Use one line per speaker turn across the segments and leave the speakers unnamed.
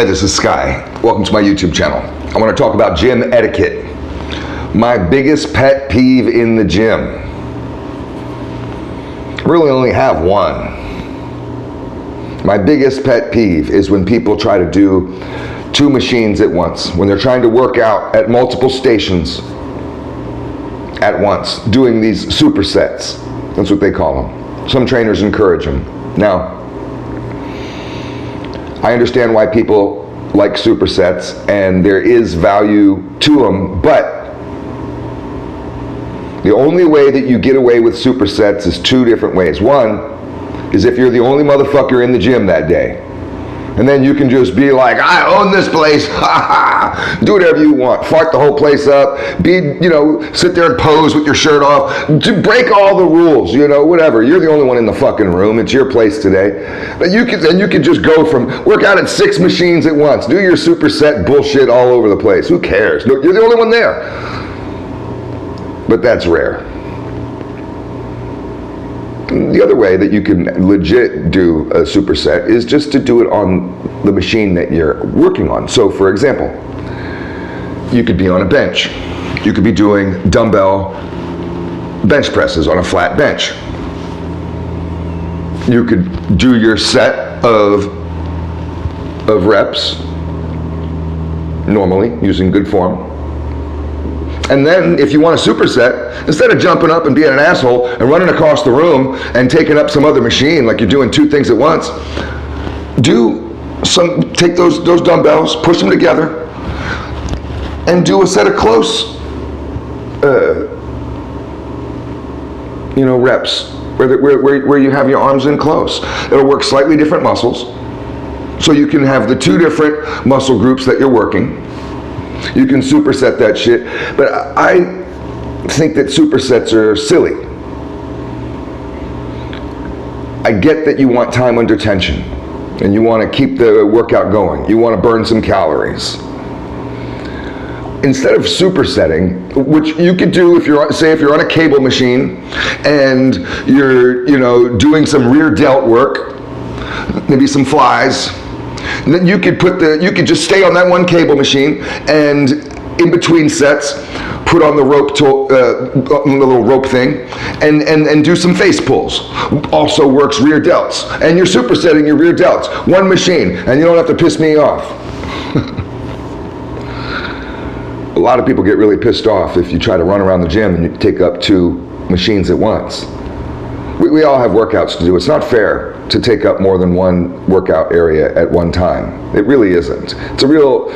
Hey, this is Sky. Welcome to my YouTube channel. I want to talk about gym etiquette. My biggest pet peeve in the gym. I really only have one. My biggest pet peeve is when people try to do two machines at once. When they're trying to work out at multiple stations at once, doing these supersets. That's what they call them. Some trainers encourage them. Now, I understand why people like supersets, and there is value to them, but the only way that you get away with supersets is two different ways. One is if you're the only motherfucker in the gym that day. And then you can just be like, I own this place, do whatever you want, fart the whole place up, sit there and pose with your shirt off, break all the rules, whatever. You're the only one in the fucking room, it's your place today. But you could just go from, work out at 6 machines at once, do your superset bullshit all over the place, who cares? You're the only one there. But that's rare. The other way that you can legit do a superset is just to do it on the machine that you're working on. So for example, you could be on a bench. You could be doing dumbbell bench presses on a flat bench. You could do your set of reps normally using good form. And then if you want a superset, instead of jumping up and being an asshole and running across the room and taking up some other machine like you're doing 2 things at once, take those dumbbells, push them together, and do a set of close reps where you have your arms in close. It'll work slightly different muscles, so you can have the 2 different muscle groups that you're working. You can superset that shit, but I think that supersets are silly. I get that you want time under tension, and you want to keep the workout going. You want to burn some calories. Instead of supersetting, which you could do if you're on a cable machine and you're doing some rear delt work, maybe some flies. And then you could just stay on that one cable machine, and in between sets, put on the rope, the little rope thing, and do some face pulls. Also works rear delts, and you're supersetting your rear delts. One machine, and you don't have to piss me off. A lot of people get really pissed off if you try to run around the gym and you take up 2 machines at once. We all have workouts to do. It's not fair to take up more than one workout area at one time. It really isn't. It's a real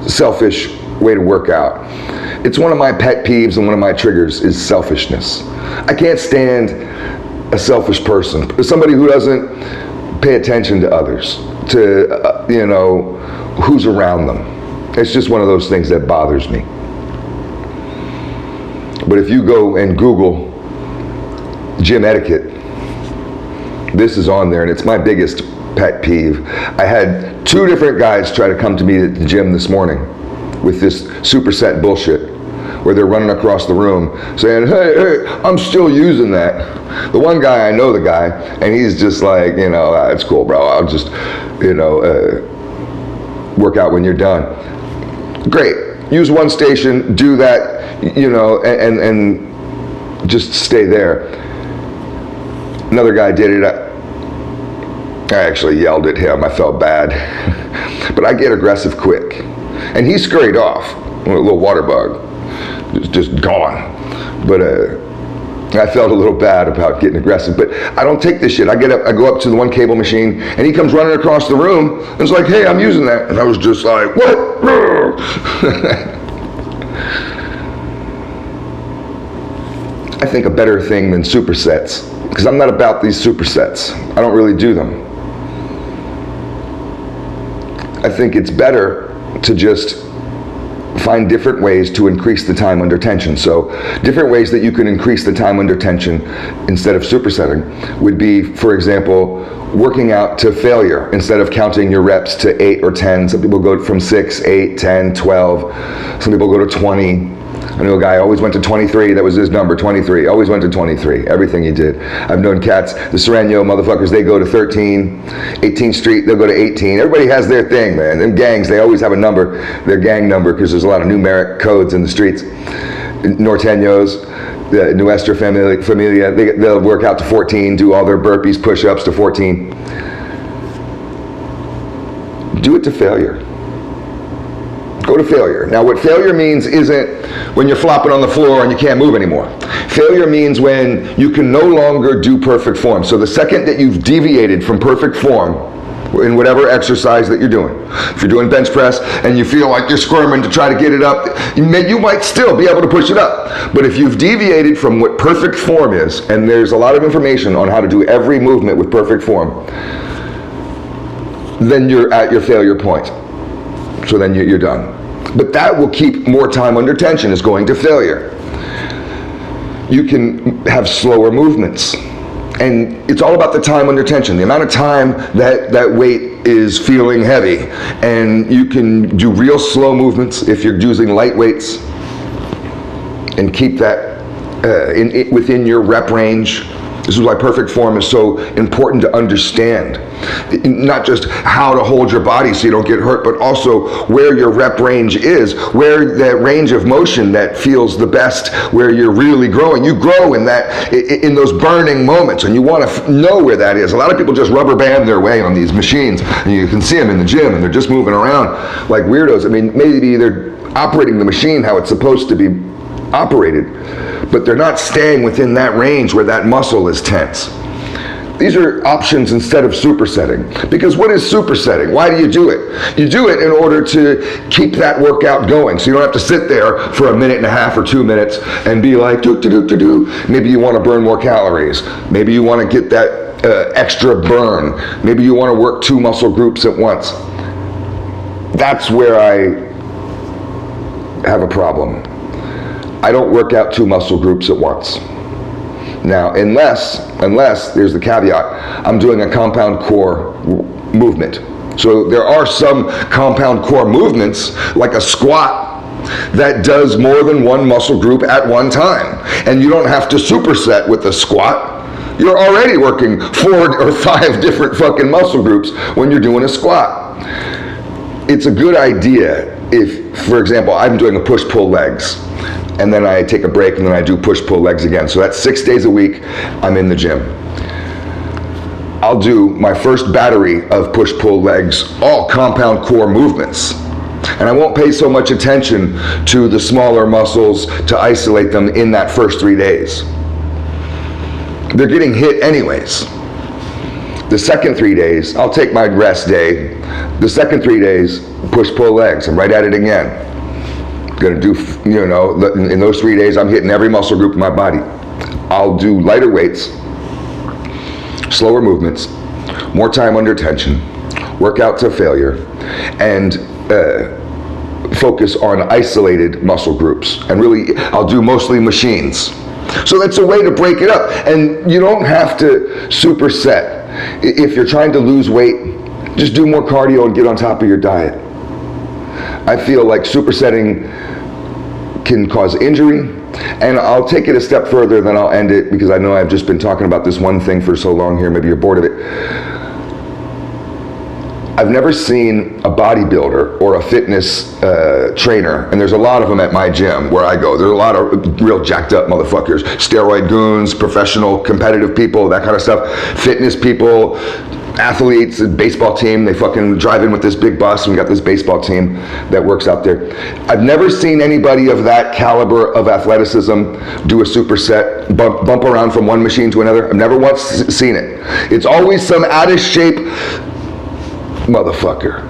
selfish way to work out. It's one of my pet peeves, and one of my triggers is selfishness. I can't stand a selfish person, somebody who doesn't pay attention to others, to who's around them. It's just one of those things that bothers me. But if you go and Google gym etiquette, this is on there, and it's my biggest pet peeve. I had 2 different guys try to come to me at the gym this morning with this superset bullshit, where they're running across the room saying, hey, I'm still using that. The one guy, I know the guy, and he's just like, it's cool, bro. I'll just, work out when you're done. Great. Use one station, do that, and just stay there. Another guy did it. I actually yelled at him. I felt bad. But I get aggressive quick. And he scurried off. A little water bug. Just gone. But I felt a little bad about getting aggressive. But I don't take this shit. I go up to the one cable machine, and he comes running across the room, and it's like, hey, I'm using that. And I was just like, what? I think a better thing than supersets, because I'm not about these supersets. I don't really do them. I think it's better to just find different ways to increase the time under tension. So different ways that you can increase the time under tension instead of supersetting would be, for example, working out to failure instead of counting your reps to 8 or 10. Some people go from 6, 8, 10, 12. Some people go to 20. I knew a guy always went to 23. That was his number, 23. Always went to 23. Everything he did. I've known cats, the Sereno motherfuckers, they go to 13. 18th Street, they'll go to 18. Everybody has their thing, man. Them gangs, they always have a number, their gang number, because there's a lot of numeric codes in the streets. Norteños, the Nuestra Familia, they'll work out to 14, do all their burpees, push-ups to 14. Do it to failure. Go to failure. Now, what failure means isn't when you're flopping on the floor and you can't move anymore. Failure means when you can no longer do perfect form. So the second that you've deviated from perfect form in whatever exercise that you're doing, if you're doing bench press and you feel like you're squirming to try to get it up, you might still be able to push it up. But if you've deviated from what perfect form is, and there's a lot of information on how to do every movement with perfect form, then you're at your failure point. So then you're done. But that will keep more time under tension, is going to failure. You can have slower movements. And it's all about the time under tension, the amount of time that weight is feeling heavy. And you can do real slow movements if you're using light weights and keep that within your rep range. This is why perfect form is so important to understand. Not just how to hold your body so you don't get hurt, but also where your rep range is, where that range of motion that feels the best, where you're really growing. You grow in those burning moments, and you want to know where that is. A lot of people just rubber band their way on these machines, and you can see them in the gym, and they're just moving around like weirdos. I mean, maybe they're operating the machine how it's supposed to be operated, but they're not staying within that range where that muscle is tense. These are options instead of supersetting. Because what is supersetting? Why do you do it? You do it in order to keep that workout going. So you don't have to sit there for a minute and a half or 2 minutes and be like, do. Maybe you want to burn more calories. Maybe you want to get that extra burn. Maybe you want to work 2 muscle groups at once. That's where I have a problem. I don't work out 2 muscle groups at once. Now, unless there's the caveat, I'm doing a compound core movement. So there are some compound core movements, like a squat, that does more than 1 muscle group at one time. And you don't have to superset with a squat. You're already working 4 or 5 different fucking muscle groups when you're doing a squat. It's a good idea if, for example, I'm doing a push-pull legs, and then I take a break, and then I do push-pull legs again. So that's 6 days a week I'm in the gym. I'll do my first battery of push-pull legs, all compound core movements. And I won't pay so much attention to the smaller muscles to isolate them in that first 3 days. They're getting hit anyways. The second 3 days, I'll take my rest day. The second 3 days, push-pull legs. I'm right at it again. Gonna do, in those 3 days, I'm hitting every muscle group in my body. I'll do lighter weights, slower movements, more time under tension, work out to failure, and focus on isolated muscle groups. And really, I'll do mostly machines. So that's a way to break it up. And you don't have to superset. If you're trying to lose weight, just do more cardio and get on top of your diet. I feel like supersetting can cause injury, and I'll take it a step further, then I'll end it, because I know I've just been talking about this one thing for so long here, maybe you're bored of it. I've never seen a bodybuilder or a fitness trainer, and there's a lot of them at my gym where I go. There's a lot of real jacked up motherfuckers, steroid goons, professional competitive people, that kind of stuff, fitness people, athletes, a baseball team, they fucking drive in with this big bus, and we got this baseball team that works out there. I've never seen anybody of that caliber of athleticism do a superset, bump around from one machine to another. I've never once seen it. It's always some out of shape motherfucker.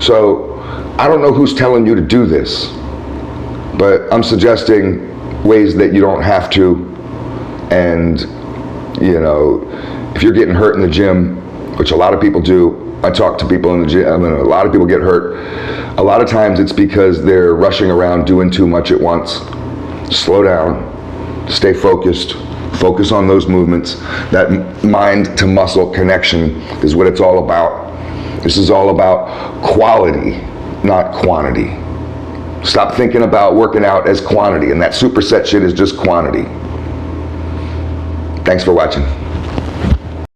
So I don't know who's telling you to do this, but I'm suggesting ways that you don't have to. And if you're getting hurt in the gym, which a lot of people do, I talk to people in the gym, a lot of people get hurt. A lot of times it's because they're rushing around doing too much at once. Slow down, stay focused, focus on those movements. That mind to muscle connection is what it's all about. This is all about quality, not quantity. Stop thinking about working out as quantity, and that superset shit is just quantity. Thanks for watching.